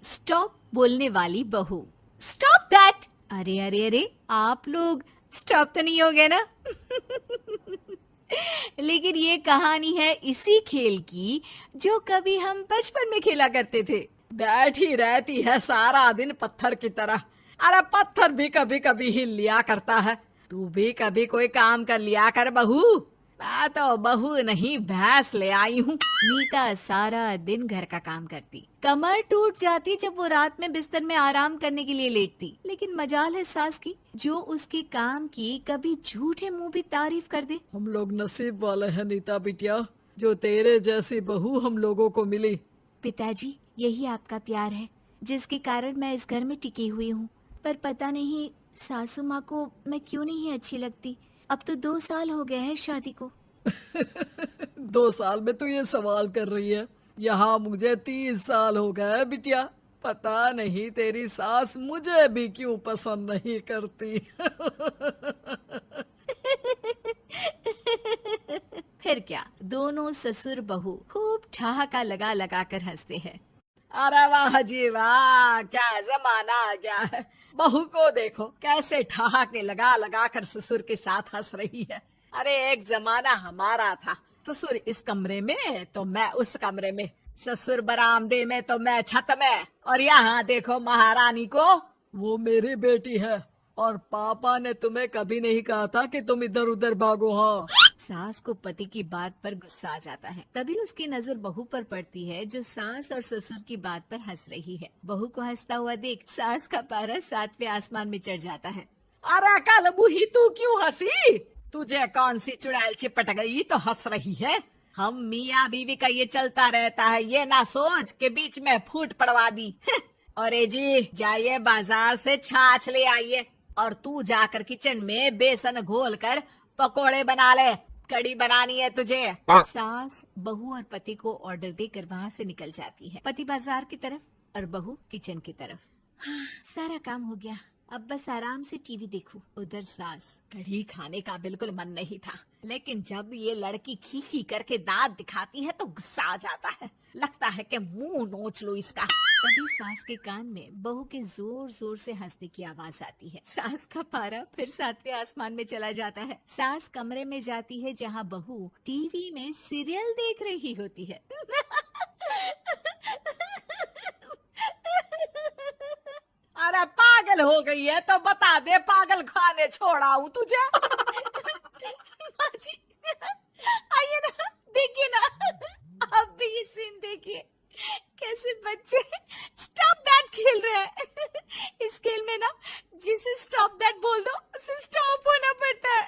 Stop बोलने वाली बहू। Stop that. अरे अरे अरे, आप लोग स्टॉप तो नहीं हो गए ना? लेकिन ये कहानी है इसी खेल की जो कभी हम बचपन में खेला करते थे। बैठी रहती है सारा दिन पत्थर की तरह। अरे पत्थर भी कभी कभी हिल लिया करता है। तू भी कभी कोई काम कर लिया कर बहू। मैं तो बहू नहीं भैंस ले आई हूँ। मीता सारा दिन घर का काम करती, कमर टूट जाती जब वो रात में बिस्तर में आराम करने के लिए लेटती। लेकिन मजाल है सास की, जो उसके काम की कभी झूठे मुंह भी तारीफ कर दे। हम लोग नसीब वाले हैं नीता बिटिया, जो तेरे जैसी बहू हम लोगों को मिली। पिताजी, यही आपका प्यार है जिसके कारण मैं इस घर में टिकी हुई हूँ। पर पता नहीं सासू माँ को मैं क्यों नहीं अच्छी लगती। अब तो 2 साल हो गए हैं शादी को। 2 साल में तू ये सवाल कर रही है? यहाँ मुझे 30 साल हो गए बिटिया। पता नहीं तेरी सास मुझे भी क्यों पसंद नहीं करती। फिर क्या, दोनों ससुर बहू खूब ठहाका लगा लगा कर हंसते हैं। अरे वाह जी वाह, क्या जमाना आ गया है। बहू को देखो कैसे ठहाके लगा लगा कर ससुर के साथ हंस रही है। अरे एक जमाना हमारा था, ससुर इस कमरे में तो मैं उस कमरे में, ससुर बरामदे में तो मैं छत में। और यहाँ देखो महारानी को, वो मेरी बेटी है। और पापा ने तुम्हें कभी नहीं कहा था कि तुम इधर उधर भागो। हाँ, सास को पति की बात पर गुस्सा आ जाता है। तभी उसकी नजर बहू पर पड़ती है जो सास और ससुर की बात पर हंस रही है। बहू को हंसता हुआ देख सास का पारा 7वें आसमान में चढ़ जाता है। अरे कल बूही तू क्यों हंसी? तुझे कौन सी चुड़ैल चिपट गई तो हंस रही है? हम मियाँ बीवी का ये चलता रहता है, ये ना सोच के बीच में फूट पड़वा दी। अरे जी जाइए बाजार से छाछ ले आइए, और तू जाकर किचन में बेसन घोल कर पकोड़े बना ले, कड़ी बनानी है तुझे। सास बहू और पति को ऑर्डर देकर वहाँ से निकल जाती है। पति बाजार की तरफ और बहू किचन की तरफ। हाँ, सारा काम हो गया, अब बस आराम से टीवी देखूं। उधर सास, कढ़ी खाने का बिल्कुल मन नहीं था, लेकिन जब ये लड़की खी खी करके दांत दिखाती है तो गुस्सा आ जाता है। लगता है कि मुंह नोच लो इसका। तभी सास के कान में बहू के जोर जोर से हंसने की आवाज आती है। सास का पारा फिर 7वें आसमान में चला जाता है। सास कमरे में जाती है जहाँ बहू टीवी में सीरियल देख रही होती है। अरे पागल हो गई है तो बता दे, पागल खाने छोड़ाऊं तुझे? माँ जी, आइए ना, देखिए ना, अब भी ये सीन देखिए, कैसे बच्चे स्टॉप दैट खेल रहे हैं। इस खेल में ना जिसे स्टॉप दैट बोल दो उसे स्टॉप होना पड़ता है।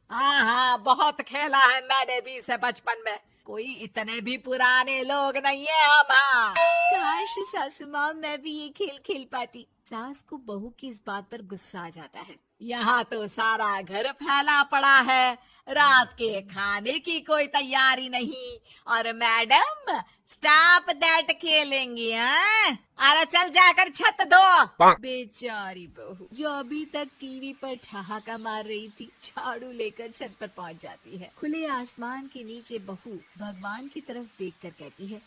हाँ हाँ, बहुत खेला है मैंने भी इसे बचपन में। कोई इतने भी पुराने लोग नहीं है हम। हाँ। काश सासू माँ मैं भी ये खेल खेल पाती। सास को बहू की इस बात पर गुस्सा आ जाता है। यहाँ तो सारा घर फैला पड़ा है, रात के खाने की कोई तैयारी नहीं, और मैडम स्टॉप दैट खेलेंगी। हाँ, अरे चल जाकर छत धो। बेचारी बहू जो अभी तक टीवी पर ठहाका मार रही थी, झाड़ू लेकर छत पर पहुंच जाती है। खुले आसमान के नीचे बहू भगवान की तरफ देखकर कहती है,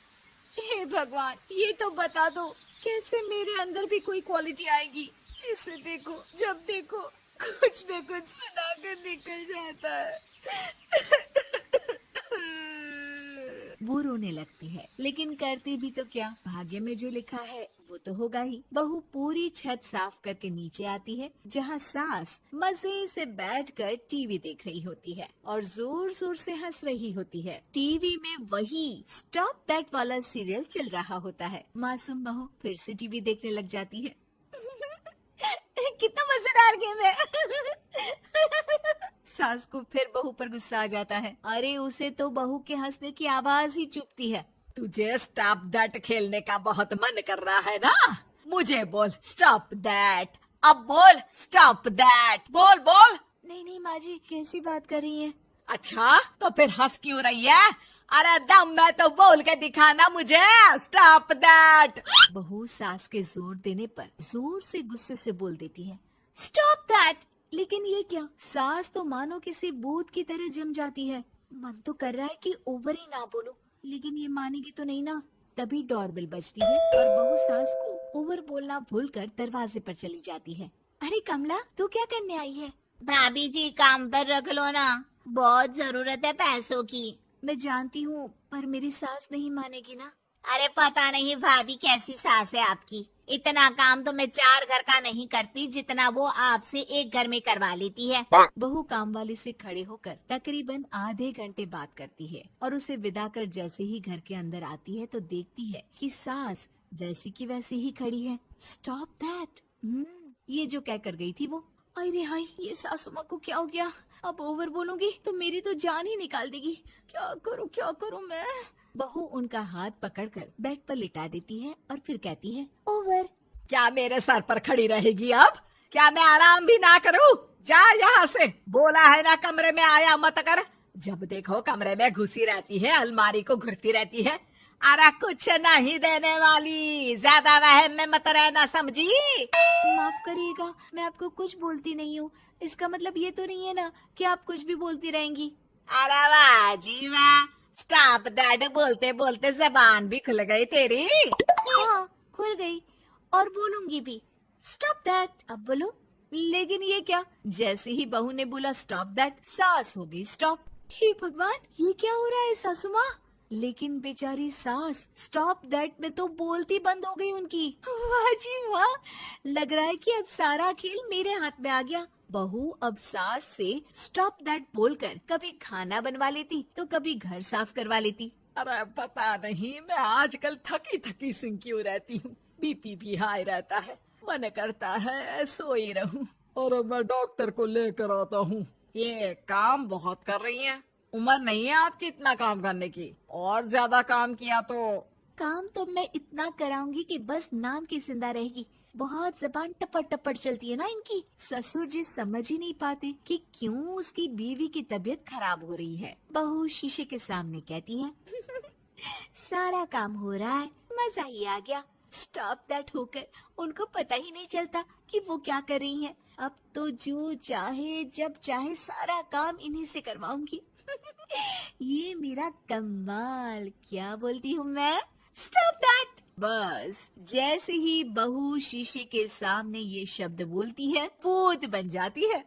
हे भगवान, ये तो बता दो कैसे मेरे अंदर भी कोई क्वालिटी आएगी जिसे देखो जब देखो कुछ न कुछ सुनाकर निकल जाता है। वो रोने लगती है, लेकिन करती भी तो क्या, भाग्य में जो लिखा है वो तो होगा ही। बहू पूरी छत साफ करके नीचे आती है जहाँ सास मजे से बैठकर टीवी देख रही होती है और जोर जोर से हंस रही होती है। टीवी में वही स्टॉप दैट वाला सीरियल चल रहा होता है। मासूम बहू फिर से टीवी देखने लग जाती है। कितना मजेदार गेम है। सास को फिर बहू पर गुस्सा आ जाता है। अरे उसे तो बहू के हंसने की आवाज ही चुभती है। तुझे स्टॉप दैट खेलने का बहुत मन कर रहा है ना? मुझे बोल स्टॉप दैट, अब बोल स्टॉप दैट, बोल बोल। नहीं नहीं माँ जी, कैसी बात कर रही है? अच्छा तो फिर हंस क्यों रही है? अरे दम में तो बोल के दिखाना मुझे स्टॉप दैट। बहू सास के जोर देने पर जोर से गुस्से से बोल देती है, स्टॉप दैट। लेकिन ये क्या, सास तो मानो किसी भूत की तरह जम जाती है। मन तो कर रहा है कि ओवर ही ना बोलूं, लेकिन ये मानेगी तो नहीं ना। तभी डोरबेल बजती है और बहू सास को ओवर बोलना भूलकर दरवाजे पर चली जाती है। अरे कमला, तू क्या करने आई है? भाभी जी काम पर रख लो ना, बहुत जरूरत है पैसों की। मैं जानती हूँ, पर मेरी सास नहीं मानेगी ना। अरे पता नहीं भाभी कैसी सास है आपकी, इतना काम तो मैं 4 घर का नहीं करती जितना वो आपसे एक घर में करवा लेती है। बहू काम वाली से खड़े होकर तकरीबन आधे घंटे बात करती है और उसे विदा कर जैसे ही घर के अंदर आती है तो देखती है कि सास वैसी की वैसी ही खड़ी है। Stop that. ये जो कह कर गई थी वो। अरे हाय, ये सासू माँ को क्या हो गया? अब ओवर बोलूंगी तो मेरी तो जान ही निकाल देगी। क्या करूँ मैं? बहू उनका हाथ पकड़कर बेड पर लिटा देती है और फिर कहती है, ओवर। क्या मेरे सर पर खड़ी रहेगी अब? क्या मैं आराम भी ना करूं? जा यहाँ से, बोला है ना कमरे में आया मत कर। जब देखो कमरे में घुसी रहती है, अलमारी को घुरती रहती है। अरे कुछ नहीं देने वाली, ज्यादा वहम में मत रहना, समझी? माफ करिएगा, मैं आपको कुछ बोलती नहीं हूँ। इसका मतलब ये तो नहीं है ना कि आप कुछ भी बोलती रहेंगी। अरे वाह जी वाह, स्टॉप दैट बोलते बोलते जबान भी खुल गई तेरी। हाँ, खुल गई और बोलूंगी भी। Stop that. अब बोलो। लेकिन ये क्या? जैसे ही बहू ने बोला स्टॉप दैट, सास हो गई स्टॉप। हे भगवान, ये क्या हो रहा है सासू माँ? लेकिन बेचारी सास स्टॉप दैट में तो बोलती बंद हो गई उनकी। वाह जी वाह, लग रहा है कि अब सारा खेल मेरे हाथ में आ गया। बहू अब सास से स्टॉप दैट बोलकर कभी खाना बनवा लेती तो कभी घर साफ करवा लेती। अरे पता नहीं, मैं आजकल थकी थकी सी क्यों रहती हूँ। बीपी भी हाई रहता है, मन करता है सोई रहूं। और मैं डॉक्टर को लेकर आता हूँ। ये काम बहुत कर रही हैं, उम्र नहीं है आपकी इतना काम करने की। और ज्यादा काम किया तो काम तो मैं इतना कराऊंगी कि बस नाम की जिंदा रहेगी। बहुत जबान टपट टपट चलती है ना इनकी। ससुर जी समझ ही नहीं पाते कि क्यों उसकी बीवी की तबीयत खराब हो रही है। बहू शीशे के सामने कहती है, सारा काम हो रहा है, मजा ही आ गया। स्टॉप दैट होकर उनको पता ही नहीं चलता कि वो क्या कर रही हैं। अब तो जो चाहे जब चाहे सारा काम इन्हीं से करवाऊंगी। ये मेरा कमाल। क्या बोलती हूँ मैं? Stop that. बस जैसे ही बहू शीशे के सामने ये शब्द बोलती है, भूत बन जाती है।